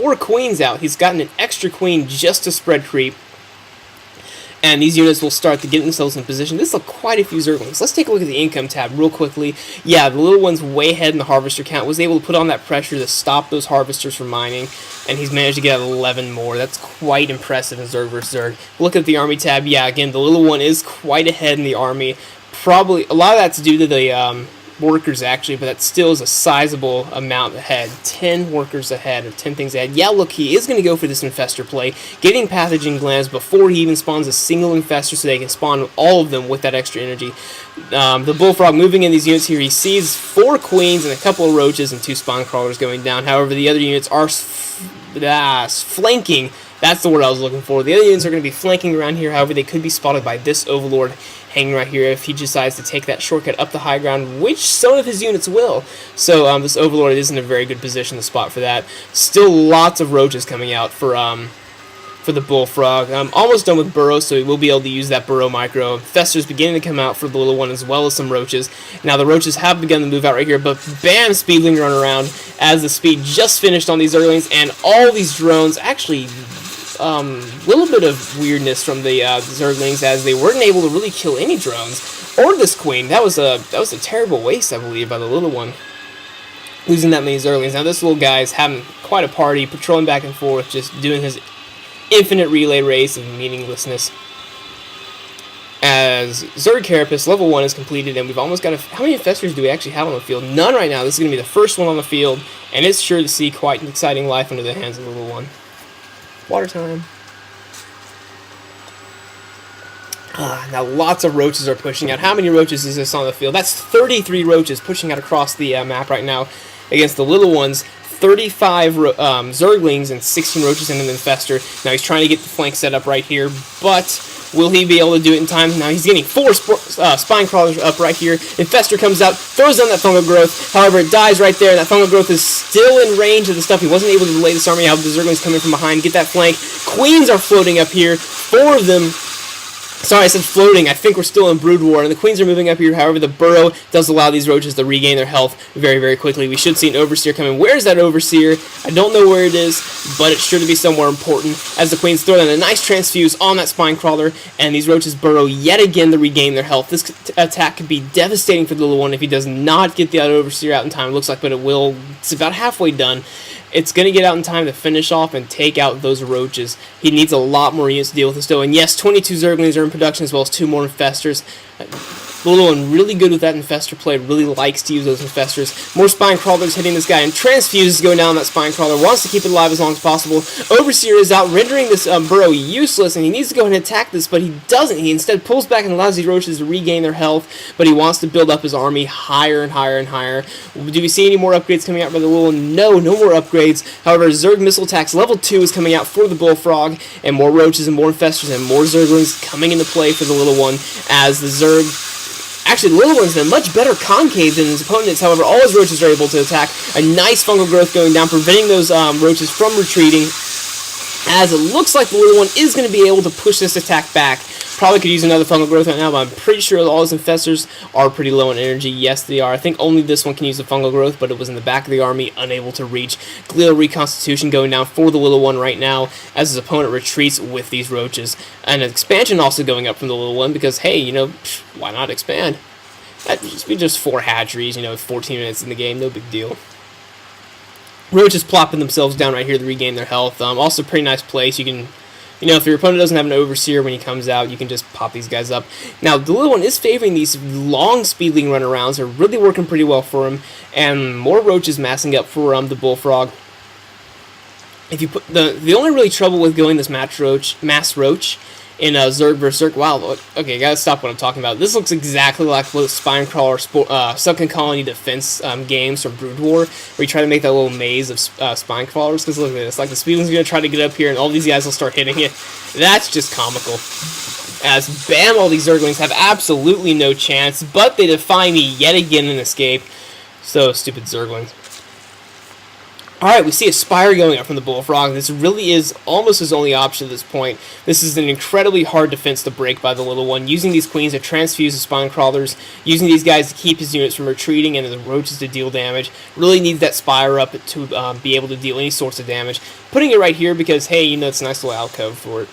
4 queens out. He's gotten an extra queen just to spread creep. And these units will start to get themselves in position. This is quite a few Zerglings. Let's take a look at the income tab real quickly. Yeah, the little one's way ahead in the harvester count. Was able to put on that pressure to stop those harvesters from mining. And he's managed to get 11 more. That's quite impressive in Zerg vs. Zerg. Look at the army tab. Yeah, again, the little one is quite ahead in the army. Probably, a lot of that's due to the workers actually, but that still is a sizable amount ahead. 10 workers ahead, or 10 things ahead. Yeah, look, he is going to go for this infestor play, getting pathogen glands before he even spawns a single infestor so they can spawn all of them with that extra energy. The bullfrog moving in these units here, he sees 4 queens and a couple of roaches and 2 spawn crawlers going down. However, the other units are flanking. That's the word I was looking for. The other units are going to be flanking around here. However, they could be spotted by this overlord hanging right here if he decides to take that shortcut up the high ground, which some of his units will. So this overlord is in a very good position to spot for that. Still lots of roaches coming out for the bullfrog. I'm almost done with burrow, so we will be able to use that burrow micro. Infestors beginning to come out for the little one, as well as some roaches. Now the roaches have begun to move out right here, but bam, speedling run around as the speed just finished on these Zerglings, and all these drones actually. Little bit of weirdness from the Zerglings, as they weren't able to really kill any drones or this queen. That was a terrible waste, I believe, by the little one, losing that many Zerglings. Now this little guy is having quite a party, patrolling back and forth, just doing his infinite relay race of meaninglessness. As Zerg Carapace level 1 is completed, and we've almost got how many infestors do we actually have on the field? None right now. This is going to be the first one on the field, and it's sure to see quite an exciting life under the hands of the little one. Water time. Now lots of roaches are pushing out. How many roaches is this on the field? That's 33 roaches pushing out across the map right now against the little ones. 35 Zerglings and 16 roaches and an infestor. Now he's trying to get the flank set up right here, but will he be able to do it in time? Now he's getting 4 spine crawlers up right here. Infestor comes out, throws down that fungal growth. However, it dies right there. That fungal growth is still in range of the stuff. He wasn't able to delay this army. How the Zerglings coming from behind, get that flank. Queens are floating up here. 4 of them. Sorry, I said floating. I think we're still in Brood War, and the queens are moving up here. However, the burrow does allow these roaches to regain their health very, very quickly. We should see an overseer coming. Where's that overseer? I don't know where it is, but it's sure to be somewhere important, as the queens throw down a nice transfuse on that spine crawler, and these roaches burrow yet again to regain their health. This attack could be devastating for the little one if he does not get the overseer out in time. It looks like, but it will. It's about halfway done. It's going to get out in time to finish off and take out those roaches. He needs a lot more units to deal with this, though. And yes, 22 Zerglings are in production, as well as 2 more infestors. The little one really good with that infestor play, really likes to use those infestors. More spine crawlers hitting this guy, and transfuse is going down that spine crawler. Wants to keep it alive as long as possible. Overseer is out, rendering this burrow useless, and he needs to go ahead and attack this, but he doesn't. He instead pulls back and allows these roaches to regain their health, but he wants to build up his army higher and higher and higher. Do we see any more upgrades coming out by the little one? No more upgrades. However, Zerg missile attacks level 2 is coming out for the bullfrog, and more roaches and more infestors and more Zerglings coming into play for the little one, as the Zerg. Actually, the little one's in a much better concave than his opponents. However, all his roaches are able to attack. A nice fungal growth going down, preventing those roaches from retreating. As it looks like the little one is going to be able to push this attack back. Probably could use another fungal growth right now, but I'm pretty sure all his infestors are pretty low in energy. Yes, they are. I think only this one can use the fungal growth, but it was in the back of the army, unable to reach. Glial reconstitution going down for the little one right now, as his opponent retreats with these roaches. And an expansion also going up from the little one, because, hey, you know, why not expand? That'd just be just 4 hatcheries, you know, 14 minutes in the game, no big deal. Roaches plopping themselves down right here to regain their health. Also, pretty nice place. You can, you know, if your opponent doesn't have an overseer when he comes out, you can just pop these guys up. Now, the little one is favoring these long speedling runarounds. They're really working pretty well for him, and more roaches massing up for the bullfrog. If you put the only really trouble with going this mass roach in Zerg vs. Zerg. Wow, okay, gotta stop what I'm talking about. This looks exactly like what Spine Crawler Sunken Colony Defense games from Brood War, where you try to make that little maze of Spine Crawlers, because look at this, like the Speedling's gonna try to get up here, and all these guys will start hitting it. That's just comical. As bam, all these Zerglings have absolutely no chance, but they defy me yet again and escape. So, stupid Zerglings. Alright, we see a Spire going up from the Bullfrog. This really is almost his only option at this point. This is an incredibly hard defense to break by the little one, using these queens to transfuse the Spine Crawlers, using these guys to keep his units from retreating and the roaches to deal damage. Really needs that Spire up to be able to deal any sorts of damage. Putting it right here because, hey, you know, it's a nice little alcove for it.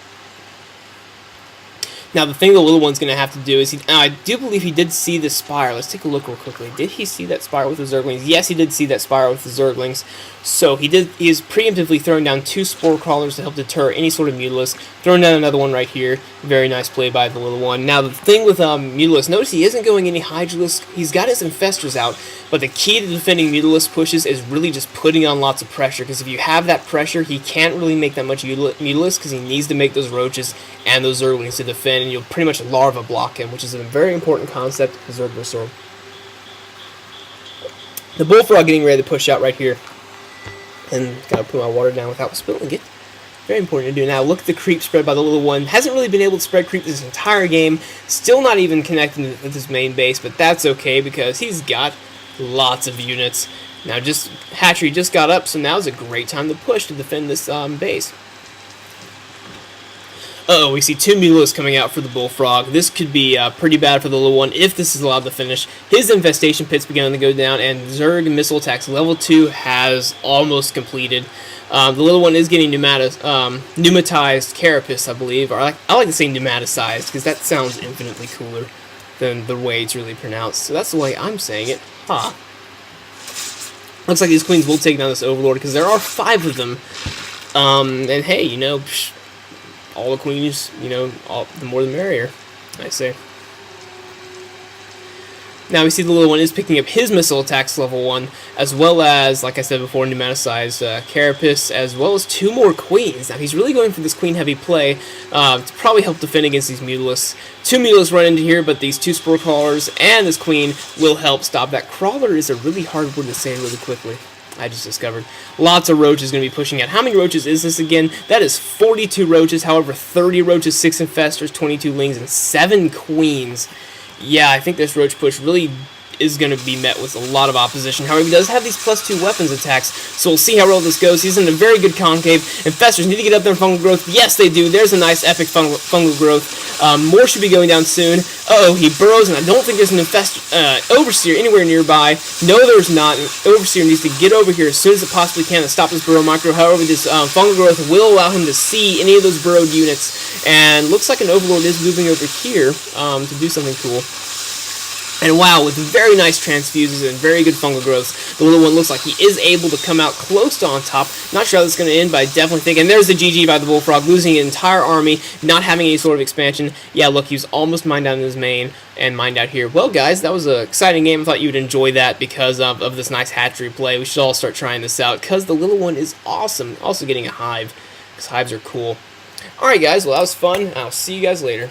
Now, the thing the little one's going to have to do is, I do believe he did see the Spire. Let's take a look real quickly. Did he see that Spire with the Zerglings? Yes, he did see that Spire with the Zerglings. So he is preemptively throwing down 2 Spore Crawlers to help deter any sort of Mutalisk. Throwing down another one right here. Very nice play by the little one. Now, the thing with Mutalisk, notice he isn't going any Hydralisk. He's got his Infestors out, but the key to defending Mutalisk pushes is really just putting on lots of pressure, because if you have that pressure, he can't really make that much Mutalisk, because he needs to make those Roaches and those Zerglings to defend, and you'll pretty much larva block him, which is a very important concept of Zergling Sword. The Bullfrog getting ready to push out right here. And gotta put my water down without spilling it. Very important to do. Now look at the creep spread by the little one. Hasn't really been able to spread creep this entire game. Still not even connecting with his main base, but that's okay because he's got lots of units. Now Hatchery just got up, so now is a great time to push to defend this base. Uh-oh, we see 2 Mutalisks coming out for the Bullfrog. This could be pretty bad for the little one if this is allowed to finish. His Infestation Pit's beginning to go down, and Zerg Missile Attacks Level 2 has almost completed. The little one is getting pneumatized Carapace, I believe. Or I like to say pneumaticized, because that sounds infinitely cooler than the way it's really pronounced. So that's the way I'm saying it. Looks like these queens will take down this Overlord, because there are 5 of them. And hey, you know, all the queens, you know, the more the merrier, I say. Now we see the little one is picking up his missile attacks level 1, as well as, like I said before, pneumaticized Carapace, as well as 2 more queens. Now he's really going for this queen heavy play to probably help defend against these Mutalisks. 2 Mutalisks run into here, but these 2 Spore Crawlers and this queen will help stop that. Crawler is a really hard word to say really quickly. I just discovered. Lots of Roaches going to be pushing out. How many Roaches is this again? That is 42 Roaches, however, 30 Roaches, 6 Infestors, 22 Lings, and 7 Queens. Yeah, I think this Roach push really is going to be met with a lot of opposition. However, he does have these +2 weapons attacks, so we'll see how well this goes. He's in a very good concave. Infestors need to get up there in fungal growth. Yes, they do. There's a nice epic fungal growth. More should be going down soon. Uh-oh, he burrows, and I don't think there's an Overseer anywhere nearby. No, there's not. An Overseer needs to get over here as soon as it possibly can to stop this burrow micro. However, this fungal growth will allow him to see any of those burrowed units, and looks like an Overlord is moving over here to do something cool. And wow, with very nice transfuses and very good fungal growth, the little one looks like he is able to come out close to on top. Not sure how this is going to end, but I definitely think, and there's the GG by the Bullfrog, losing an entire army, not having any sort of expansion. Yeah, look, he was almost mined out in his main, and mined out here. Well, guys, that was an exciting game. I thought you would enjoy that because of this nice hatchery play. We should all start trying this out, because the little one is awesome. Also getting a hive, because hives are cool. Alright, guys, well, that was fun. I'll see you guys later.